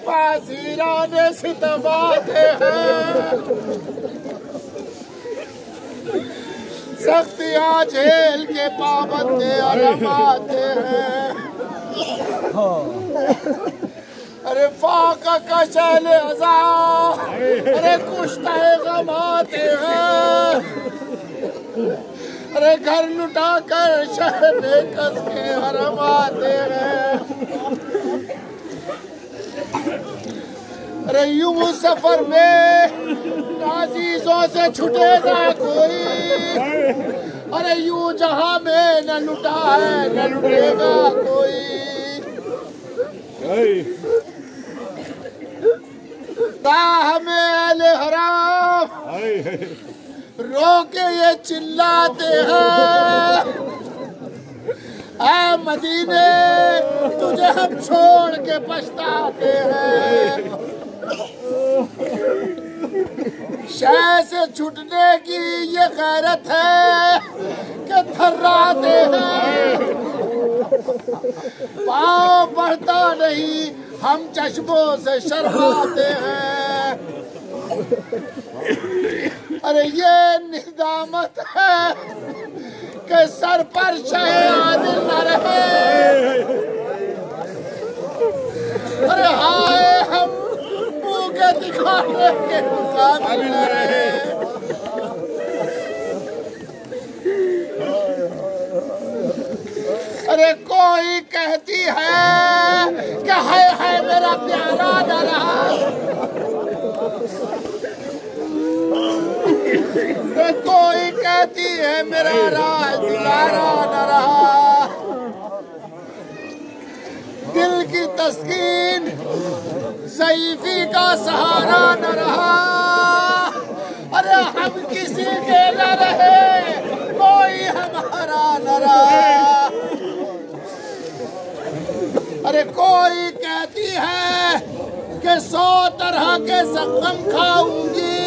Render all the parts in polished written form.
पासीराने सितमाते हैं, सख्तियां झेल के पाबंदे अरमाते हैं। अरे फाका का शैल अज़ा, अरे कुश्ता गमाते हैं। अरे घर लुटा कर शहर बेकस के हरमाते हैं। अरे यूं सफर में नाज़ीज़ों से छुटेगा कोई, अरे यूं जहां में न लुटा है न लुटेगा कोई। हमें अहले हराम रो के ये चिल्लाते हैं, ऐ मदीने तुझे हम छोड़ के पछताते हैं। शह से छूटने की ये गैरत है कि थर्राते हैं। पाँव बढ़ता नहीं हम चश्मों से शर्माते हैं। अरे ये निदामत है कि सर पर शहद न रहे। अरे हाय हम मुँह के दिखाने के काबिल न रहे। अरे कोई कहती है कि है मेरा प्यारा न रहा, कोई कहती है मेरा राज दुलारा न रहा। दिल की तस्कीन ज़ईफ़ी का सहारा न रहा। अरे हम किसी के न रहे, कोई हमारा न रहा। अरे कोई कहती है कि 100 तरह के जख्म खाऊंगी,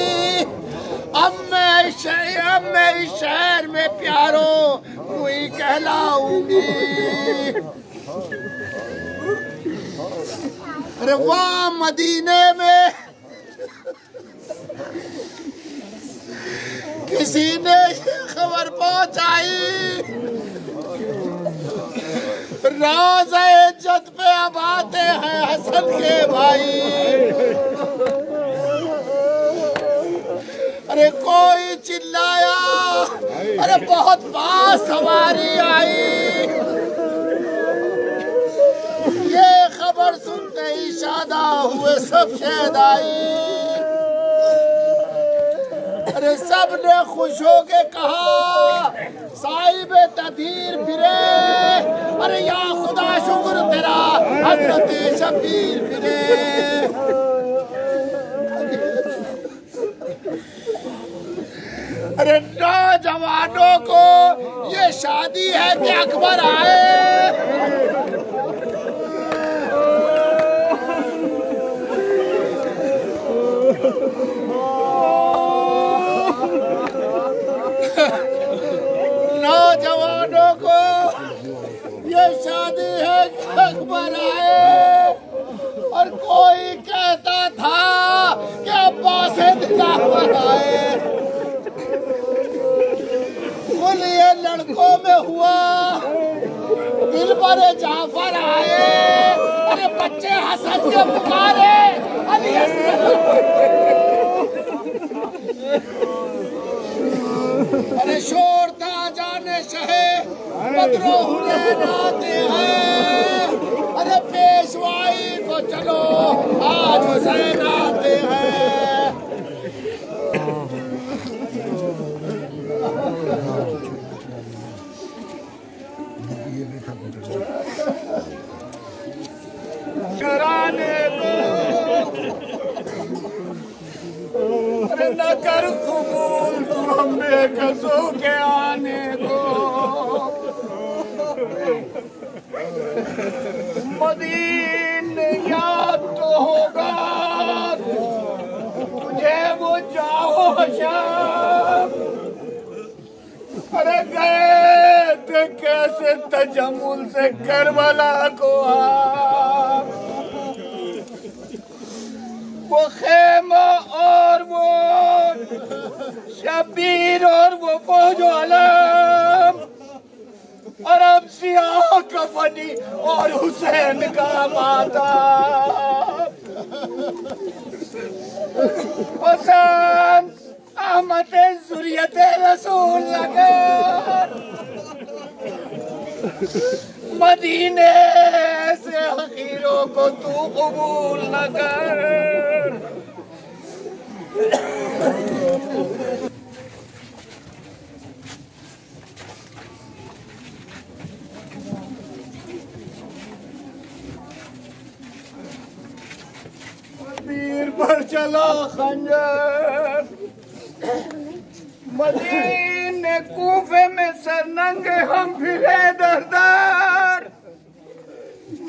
अब मैं इस शहर में प्यारो कोई कहलाऊंगी। अरे वाह मदीने में किसी ने ये खबर पहुंचाई, रोज़े इज्जत पे अब आते हैं हसन के भाई। अरे कोई चिल्लाया, अरे बहुत पास सवारी आई। ये खबर सुनते ही शादा हुए सब शहदाई। अरे सब ने खुश होके कहा साहिब तदीर फिरे, अरे या खुदा शुक्र तेरा हज़रत शबीर फिरे। अरे नौजवानों को ये शादी है कि अकबर आए। नौजवानों को ये शादी है कि अकबर आए। और कोई कहता था कि अब्बास से दिलावर आए। ये लड़कों में हुआ दिल पर जाफर आए। अरे बच्चे हसन के पुकारे अली। अरे शोर था जाने शहे बदरो हुनैन आते हैं। अरे पेशवाई को चलो आज हुसैन आते हैं। कराने न कर कबूल तू हमें कसों के आने को। मदीने याद तो होगा तुझे वो जाओ शाम। अरे गए थे कैसे तजम्मुल से करबला को वो खेमा और वो शबीर और वो फौजो आलम और अब सियाह कफनी और हुसैन का माता पसंद अहमद जुरियत रसूल लगे मदीने से हकीरों को तू कबूल न कर। तीर पर चला खंजर मदीने कूफे में सरनंगे हम फिरे दरदार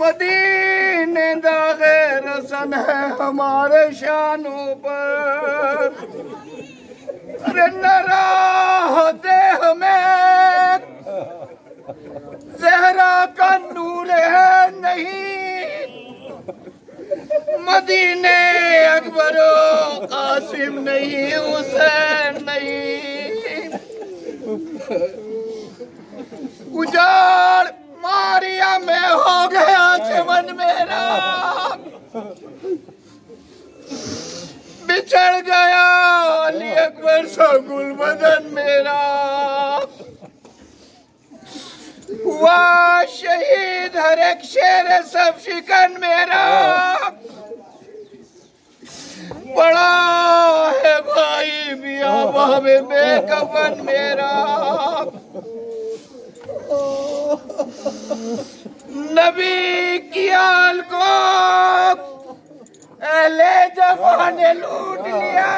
मदीने दागे रसन है हमारे शानों पर। अरे न राहते हमें ज़हरा का नूर है नहीं मदीने अकबरो कासिम नहीं हुसैन नहीं। उजाड़ मारिया में हो गया चमन मेरा बिछड़ गया अली अकबर सा गुलबदन मेरा। हुआ शहीद हर एक शेर सब शिकन मेरा बड़ा है भाई बियाबा में बेकफन मेरा। नबी की आल को अहले जफा ने लूट लिया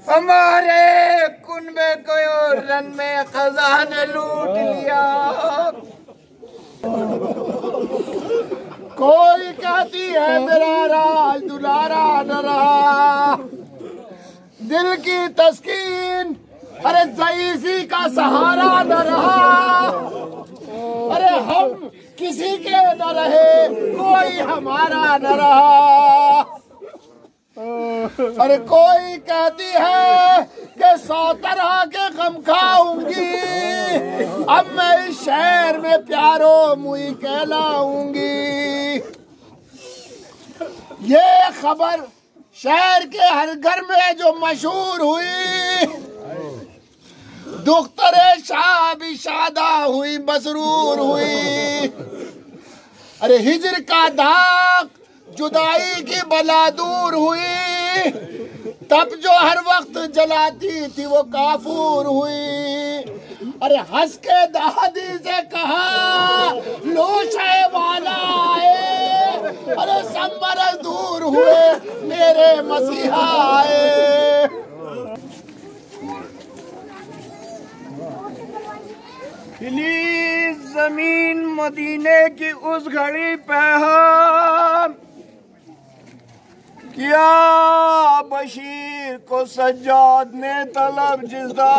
हमारे कुनबे को रन में खजाने लूट लिया। कोई कहती है मेरा राज दुलारा न रहा दिल की तस्कीन अरे ज़ईफ़ी का सहारा न रहा। अरे हम किसी के न रहे कोई हमारा न रहा। अरे कोई कहती है कि 100 तरह के गम खाऊंगी अब मैं इस शहर में प्यारो मुई कहलाऊंगी। ये खबर शहर के हर घर में जो मशहूर हुई दुख्तरे शाह भी शादा हुई मसरूर हुई। अरे हिजर का दाग जुदाई की बला दूर हुई तब जो हर वक्त जलाती थी वो काफूर हुई। अरे हंस के दादी से कहा लो शे वाला आए अरे सब मरज दूर हुए मेरे मसीहा आए। हिली जमीन मदीने की उस घड़ी पे हम किया बशीर को सज्जाद ने तलब जिस्दा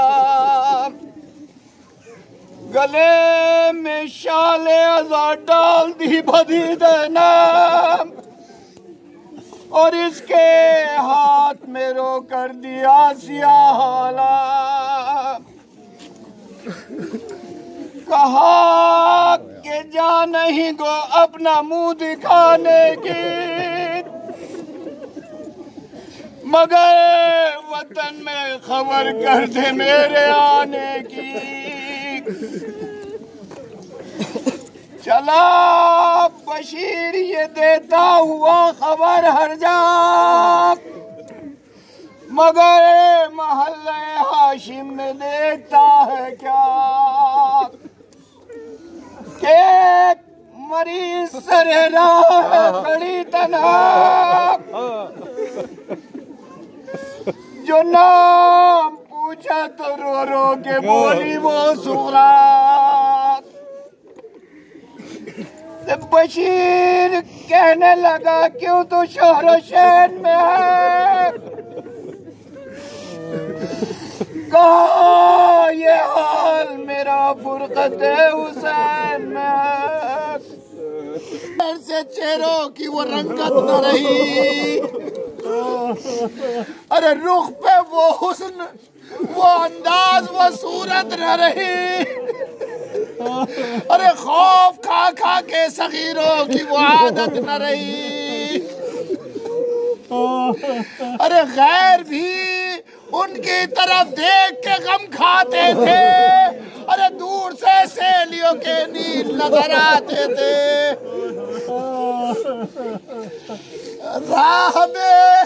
गले में शाले आजाद डाल दी बदी देना और इसके हाथ में रो कर दिया सियाह हाला। कहा कि जा नहीं गो अपना मुंह दिखाने की मगर वतन में खबर कर दे मेरे आने की। चला बशीर ये देता हुआ खबर हर जा मगर महल्ले हाशिम में देखता है क्या के मरीज सरे राह खड़ी तन्हा जो नाम पूछा तो रो रो के बोली वो सुगरात। बशीर कहने लगा क्यों तो शहर शहर में है कहा ये हाल मेरा फुरकत हुसैन में। ऐसे चेहरों की वो रंगत न रही, अरे रुख पे वो हुस्न, वो अंदाज, वो सूरत न रही, अरे खौफ खा खा के सगीरों की वो आदत न रही, अरे गैर भी उनकी तरफ देख के गम खाते थे, अरे दूर से सहेलियों के नील नजर आते थे। राह में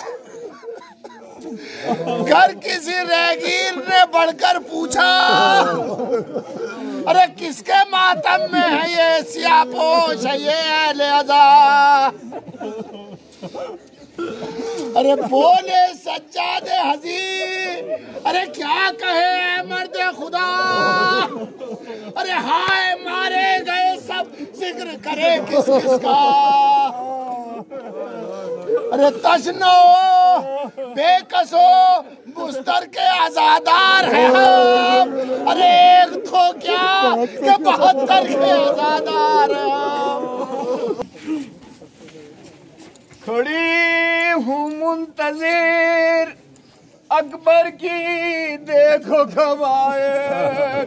घर किसी राहगीर ने बढ़कर पूछा, अरे किसके मातम में है ये सियापोश, है ये अहले अज़ा? अरे बोले सज्जादे हज़ी, अरे क्या कहे मर्द खुदा, अरे हाय मारे गए सब, जिक्र करे किस किसका? अरे तशनो बेकसो मुस्तर के आजादार है हम, अरे एक तो क्या कि 72 के आजादार हम। खड़ी हूँ मुंतजिर अकबर की, देखो कब आए।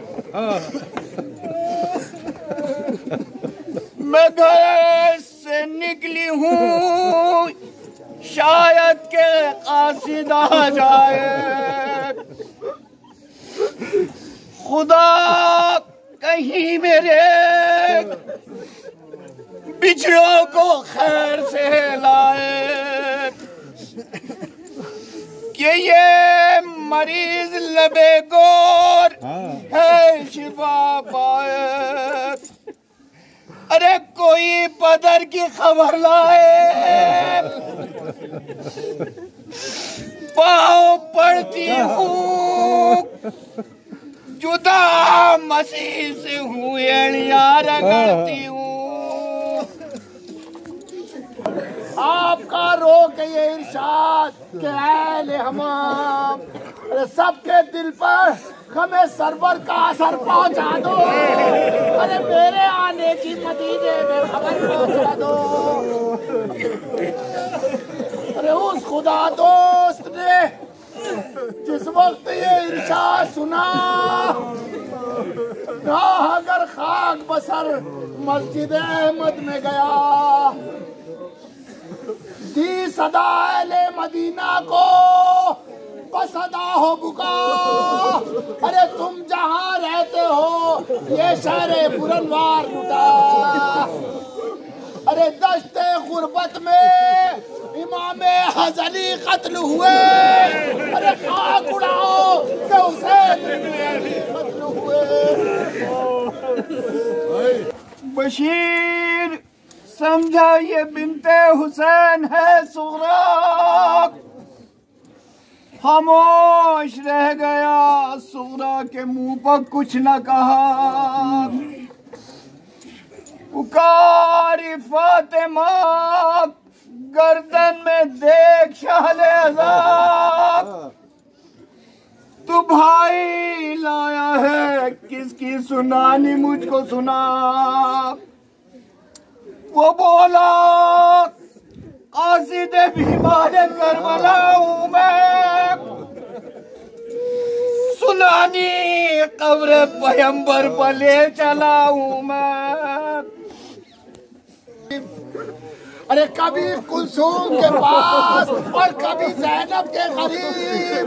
मैं घर से निकली हूँ, शायद के कासिद आ जाए। खुदा कहीं मेरे बिछड़ों को खैर से लाए, कि ये मरीज लबे गोर है शिफा पाए। अरे कोई पदर की खबर लाए, पाँव पड़ती हूँ, जुदा मसीह से हूँ, एड़िया रगड़ती हूँ। आपका रोक ये इरशाद के अहले हमाम, अरे सबके दिल पर हमें सरवर का असर पहुंचा दो, अरे मेरे आने की मदीने में खबर पहुंचा दो। अरे उस खुदा दोस्त ने जिस वक्त ये इरशाद सुना, अगर खाक बसर मस्जिद अहमद में गया, दी सदा अहले मदीना को बसदा हो बुका, अरे तुम जहाँ रहते हो ये शहर पुरनवार लुटा। अरे दश्ते गुर्बत में इमाम हज़ली कत्ल हुए, अरे खाक उड़ाओ कि हुसैन कत्ल हुए। बशीर समझा ये बिनते हुसैन है सुगरा, खामोश रह गया, सुगरा के मुंह पर कुछ न कहा। पुकारी फातिमा गर्दन में देख शाले अज़ाब, तू भाई लाया है किसकी सुनानी मुझको सुना। वो बोला कासिद बीमार करबला हूँ मैं, सुनानी कब्र पैगंबर पर ले चला हूँ मैं। अरे कभी कुलसूम के पास और कभी ज़ैनब के करीब,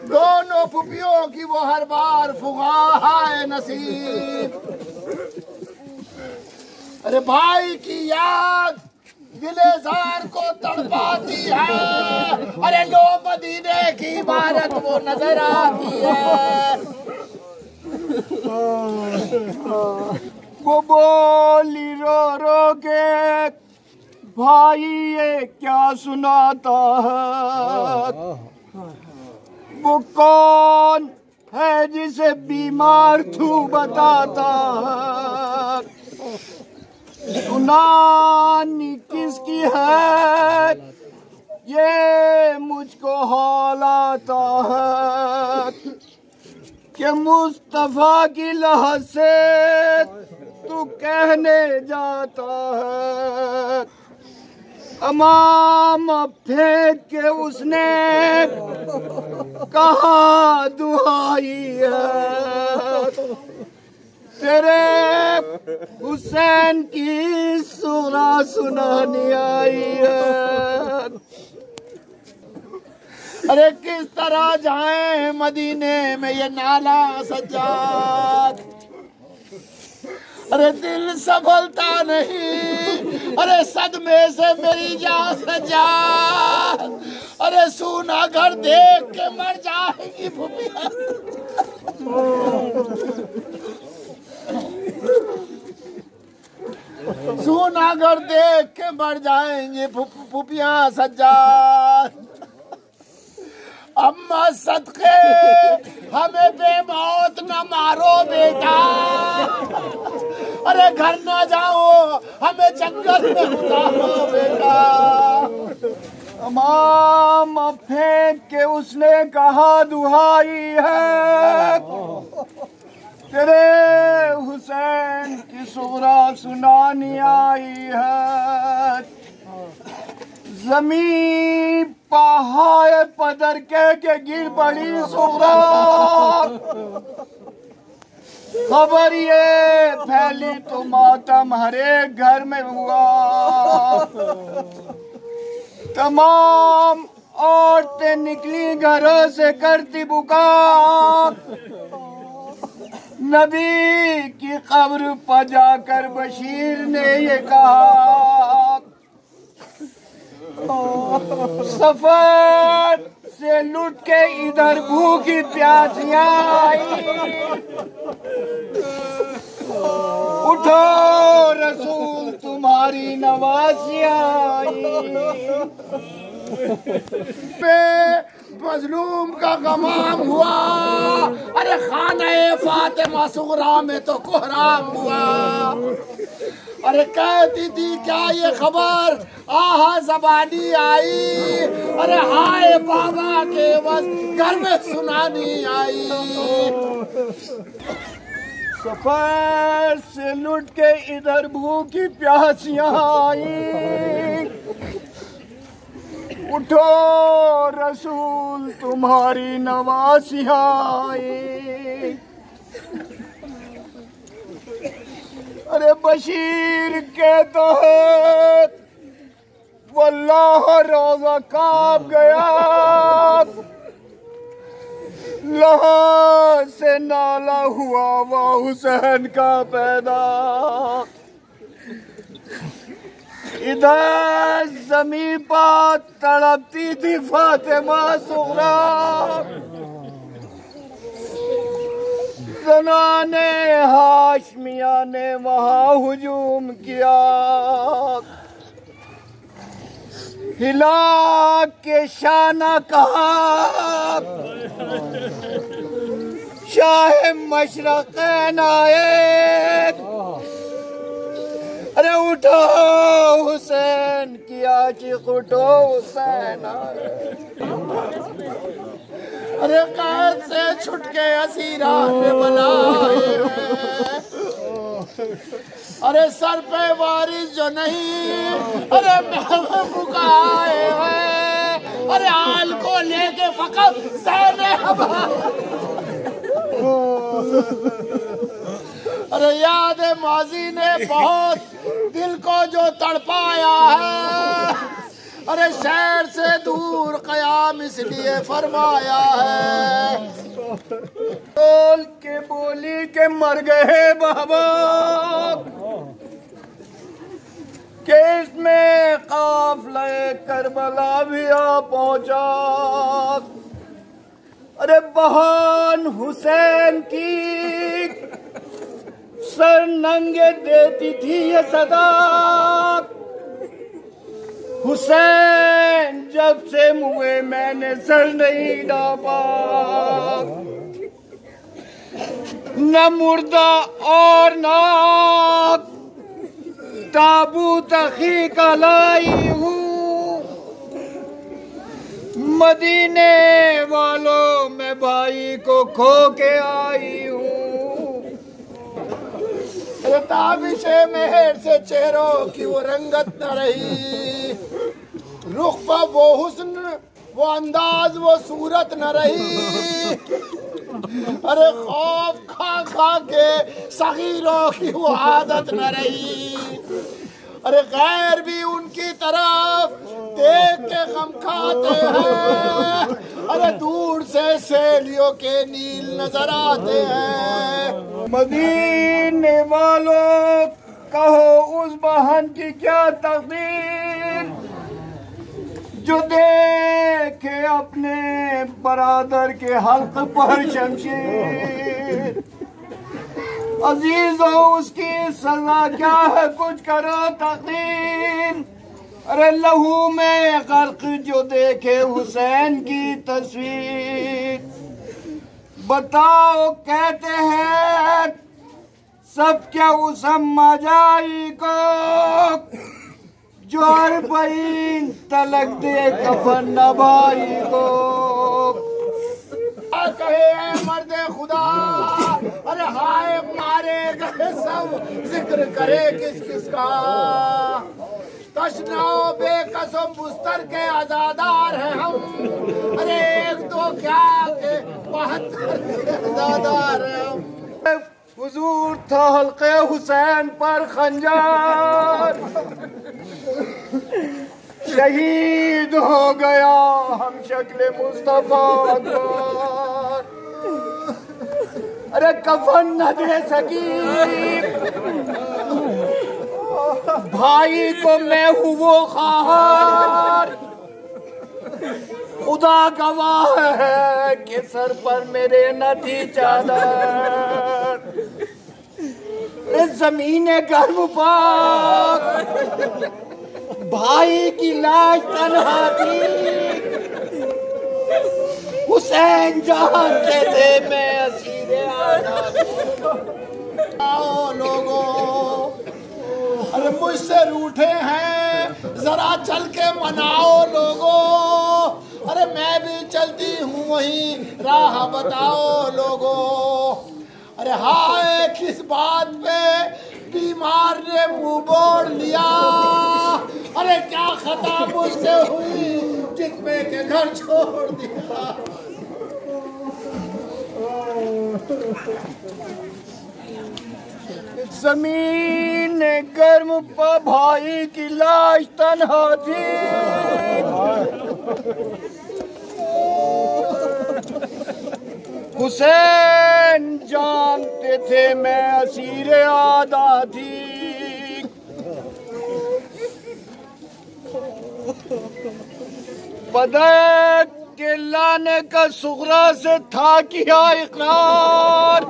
दोनों फुफियों की वो हर बार फुगाह नसीब। अरे भाई की याद दिलेजार को तड़पाती है, अरे लो मदीने की इमारत वो नजर आती है। वो बोली रो रो के, भाई ये क्या सुनाता है। वो कौन है जिसे बीमार तू बताता है। सुनानी किसकी है ये मुझको हाल आता है कि मुस्तफा की लहर से तू कहने जाता है। अमाम फेंक के उसने कहा दुहाई है, तेरे हुसैन की सुरा सुनानी आई है। अरे किस तरह जाए मदीने में ये नाला सज्जाद, अरे दिल संभलता नहीं, अरे सदमे से मेरी जान सज्जाद, अरे सूना घर देख के मर जाएगी भूमिया। सूना घर देख के मर जाएंगे फूफिया सज्जाद। अम्मा सदके हमें बेमौत न मारो बेटा, अरे घर न जाओ हमें जंगल में उतारो बेटा। अमाम फेंक के उसने कहा दुहाई है, तेरे हुसैन की सुरा सुनानी आई है। जमीन पहाड़ पदर के गिर पड़ी सुरा, खबर ये फैली तो मातम हर एक घर में हुआ। तमाम औरतें निकली घरों से करती पुकार, नबी की कब्र पर जाकर बशीर ने ये कहा, सफर से लुट के इधर भूखी प्यासियां आई, उठो रसूल तुम्हारी नवासियां आई। मजलूम का गमाम हुआ, अरे खाने फातिमा सुगरा में तो कोहराम हुआ। अरे कहती थी क्या ये खबर आहा जबानी आई, अरे हाय बाबा के बस घर में सुनानी आई। सफर से लुट के इधर भूखी प्यासियां आई, उठो रसूल तुम्हारी नवासियां आई। अरे बशीर कहता है वल्लाह रोजा कांप गया, लहा से नाला हुआ वह हुसैन का पैदा। इधर ज़मीं पर तड़पती थी फातिमा सुगरा, ज़नाने हाशमिया ने वहाँ हुजूम किया, हिला के शाना कहा शाह मशरक़ैन आए, अरे उठो हुसैन की आशिक़ उठो हुसैन आए। अरे कैद से छुट के असीरा पे बनाए, अरे सर पे वारिस जो नहीं, अरे महबूब मुकाए हैं, अरे आल को लेके फकत सहने हवा। अरे याद माजी ने बहुत दिल को जो तड़पाया है, अरे शहर से दूर कयाम इसलिए फरमाया है। बोल के बोली के मर गए बाबा, के इसमें काफिले करबला भी आ पहुंचा। अरे बहन हुसैन की सर नंगे देती थी ये सदा, हुसैन जब से मुए मैंने सर नहीं डापा। न मुर्दा और न ताबूत अक़ीक़ा लाई हूँ, मदीने वालों में भाई को खो के आई हूँ। अरे ताबिशे मेहर से चेहरों की वो रंगत न रही, रुख पर वो हुस्न वो अंदाज वो सूरत न रही। अरे खौफ खा खा के सगीरों की वो आदत न रही। अरे गैर भी उनकी तरफ देख के गम खाते हैं। अरे दूर से सहेलियों के नील नजर आते हैं। मदीने वालों कहो उस बहन की क्या तकदीर जो देखे अपने बरादर के हल्क पर शमशीर। अजीजों उसकी सजा क्या है कुछ करो तकदीर। अरे लहू में गर्क जो देखे हुसैन की तस्वीर। बताओ कहते हैं सब क्या उस अम्मा जाई को जो अरबईन तलक दे कफन नभाई को। कहे मर्दे खुदा अरे हाय मारे गए सब जिक्र करे किस किस का। तशनाओ बेकसम बुस्तर के आजादार हैं हम। अरे एक तो क्या के 72 के आजादार हैं हम। हुजूर था हल्के हुसैन पर खंजर शहीद हो गया हम शक्ल मुस्तफा अकबर। अरे कफन न दे सकी भाई को मैं हूँ वो ख़ार। खुदा गवाह है कि सर पर मेरे न थी चादर। इस ज़मीने गर्म पाक भाई की लाश तन्हा थी। हुसैन जानते थे मैं असीरे आओ लोगों अरे मुझसे रूठे हैं जरा चल के मनाओ लोगों। अरे मैं भी चलती हूँ वहीं राह बताओ लोगों। अरे हाय किस बात पे बीमार ने मुंह बोल लिया। अरे क्या खता मुझसे हुई जिसमें के घर छोड़ दिया। जमीन गर्म पर भाई की लाश तन्हा थी। हुसैन जानते थे मैं असीरे आदा थी। बदक के लाने का सुगरा से था किया इकरार।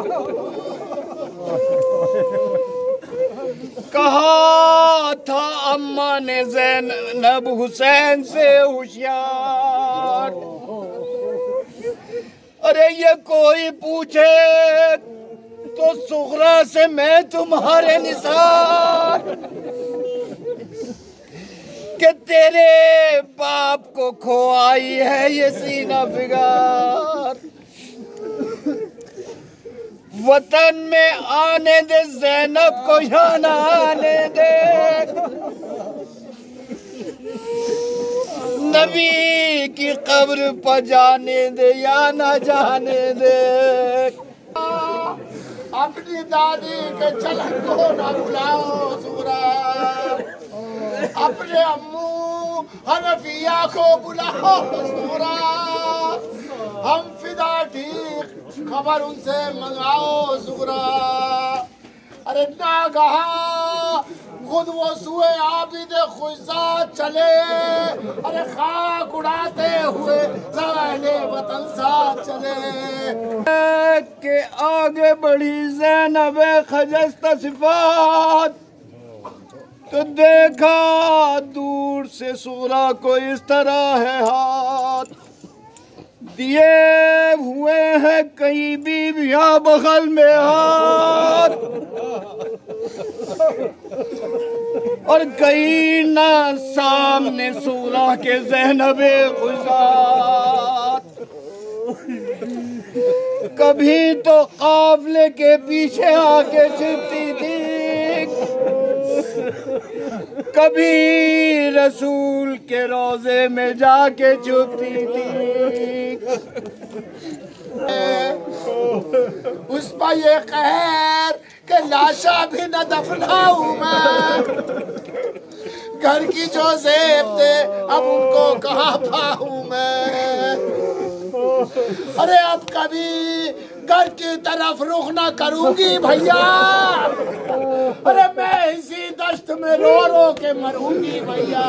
कहा था अम्मा ने ज़ैनब हुसैन से होशियार। अरे ये कोई पूछे तो सुगरा से मैं तुम्हारे निसार कि तेरे बाप को खो आई है ये सीना फिगार। वतन में आने दे ज़ैनब को यहाँ न आने दे। नबी की कब्र पर जाने दे या न जाने दे। अपनी दादी के चलन को न भुलाओ सूरा। अपने अम्मू हनफिया को बुलाओ सूरा। हम फिदा ठीक खबर उनसे मंगाओ सूरा। अरे नागहा खुद वो सुए आबिद खुशा चले। अरे खाक उड़ाते हुए ज़वाले वतन साथ चले। के आगे बढ़ी ज़ैनब खजस्ता सिफात तो देखा दूर से सूरा को इस तरह है हाथ। दिए हुए हैं कई बीवियां बगल में हाथ और कई ना सामने सूरा के ज़ैनबे खुजात। कभी तो काफले के पीछे आके छिपती थी कभी रसूल के रोजे में जाके छुपती थी। उस पर ये कहर के लाशा भी न दफनाऊं मैं, घर की जो जेब थे अब उनको कहाँ पाऊं मैं। अरे अब कभी घर की तरफ रुख ना करूंगी भैया, अरे मैं इसी दश्त में रो रो के मरूंगी भैया।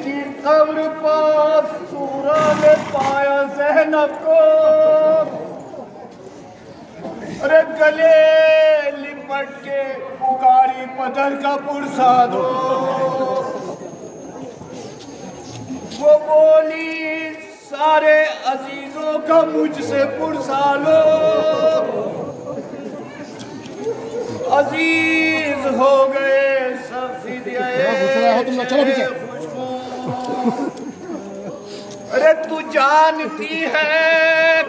की कब्र पर सूरा ने पाया ज़ैनब को, अरे गले लिपट के पुकारी पदर का पुरसा दो। वो बोली सारे अजीजों का मुझसे पुरसा लो, अजीज हो गए सब अरे तू जानती है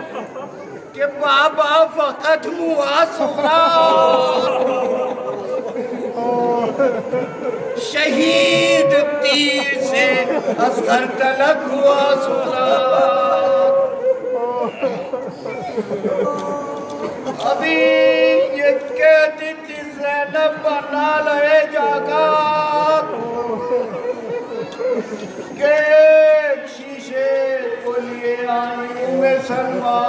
कि बाबा फकत हुआ सुखरा, शहीद तीर से असगर तलक हुआ सुखरा। अभी ये कहती थी ज़ैनब बना ले जागा के शीशे को लिए आई में सलमा,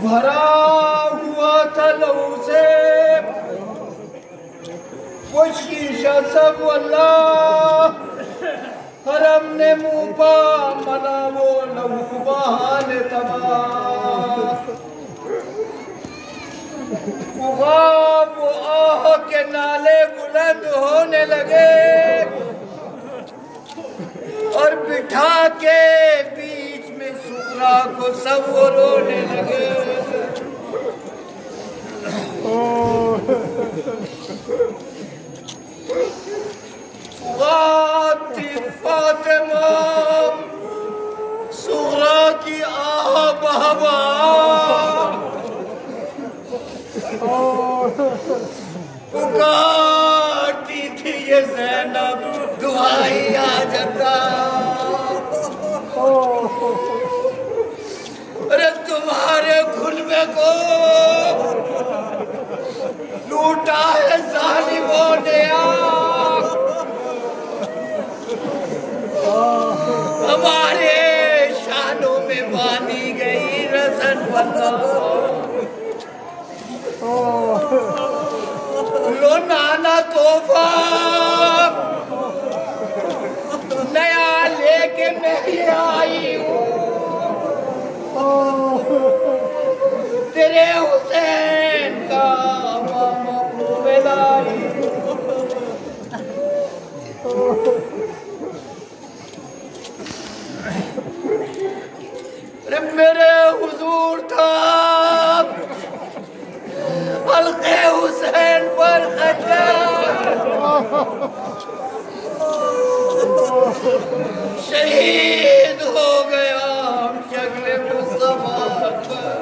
भरा हुआ था लहू से वो शीशा सब अल्लाह, हरम ने मुँह पा मना वो लहू बहाने तबाह। वो आह के नाले बुलंद होने लगे और बिठा के बीच में सुखरा को सब वो रोने लगे। फातिमा सुखरा की आह बहबा पुकारती थी ये ज़ैनब दुआई आ जाता। अरे तुम्हारे खुलबे को लूटा है जालिमों ने, हमारे शानों में बांधी गई रसन बंदा। लो नाना तोहफा नया लेके मैं ये आई हूँ, तेरे हुसैन का मामा को मिलाई। अरे मेरे हुजूर था हल्के हुसैन पर शहीद हो गया शक्ल मुस्तफा पर,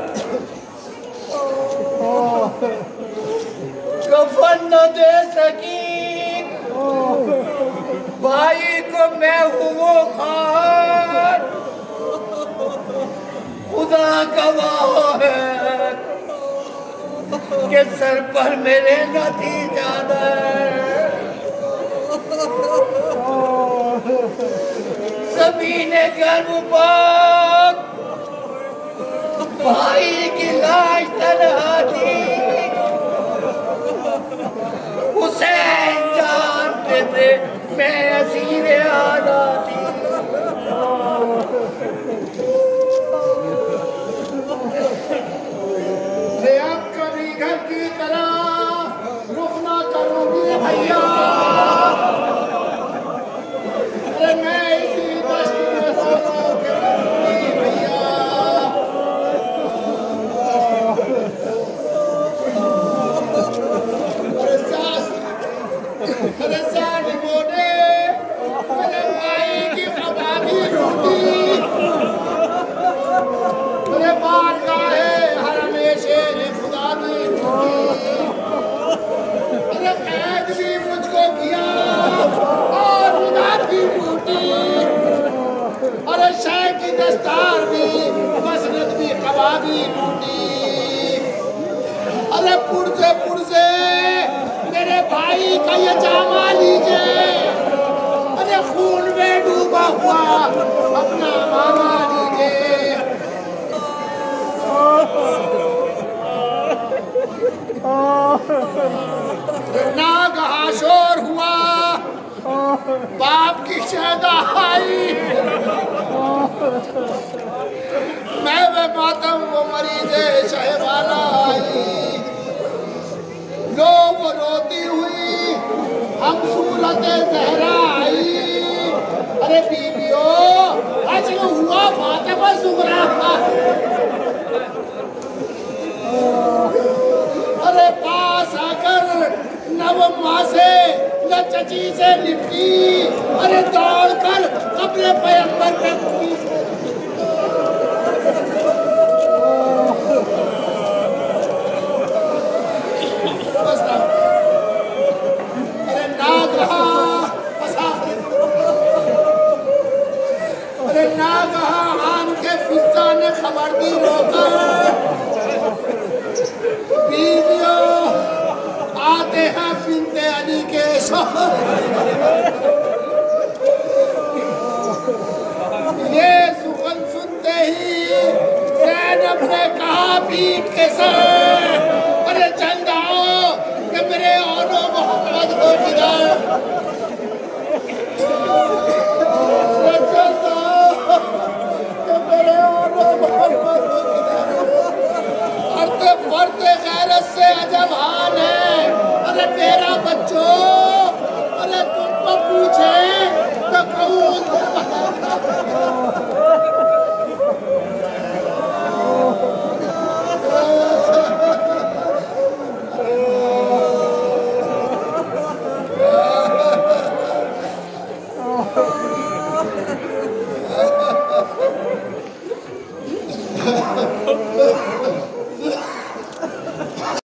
कफन न दे सकी भाई को मैं हूँ खान, खुदा गवाह है के सर पर मेरे नदी ज्यादा ज़मीने गर्भ पाक भाई की लाश तन्हा थी, हुसैन से मैं असीरे आना थी। अब कभी घर की तरह रुख ना करूंगी भैया, अरे मैं इसी दश्त में सोनों के करूंगी भैया। अरे साथ बोले मेरे भाई की कबाबी रोटी, मेरे बात का है हर हमेशे ने खुदा की रोटी। अरे कैद भी मुझको किया और खुदा की रोटी, अरे शाह की दस्तार भी मसनद भी कबाबी रोटी। अरे पुरजे मेरे भाई का ये जामा लीजिए, अरे खून में डूबा हुआ अपना मामा लीजिए। नागहा शोर हुआ बाप की शहदा आई, मैं वे मातम वो मरीज़े शहवाला आई। लो वो रोती हुई हम सूरत ज़हरा आई, अरे बीबियों अजल हुआ फातिमा ज़ुहरा। अरे पास आकर न वो माँ से न चची से लिपटी, अरे दौड़ कर अपने पैगंबर पे खबर दी रोकर, बीवियों आते हैं बिन्ते अली के शोहर। ये सुगंध सुनते ही ज़ैनब ने कहा पीठ के सर, अरे चल जाओ कि मेरे औरो मोहम्मद को किधर। बढ़ते गैरत से अजब हाल है, अरे मेरा बच्चों, अरे तुमको पूछे तो कहूँ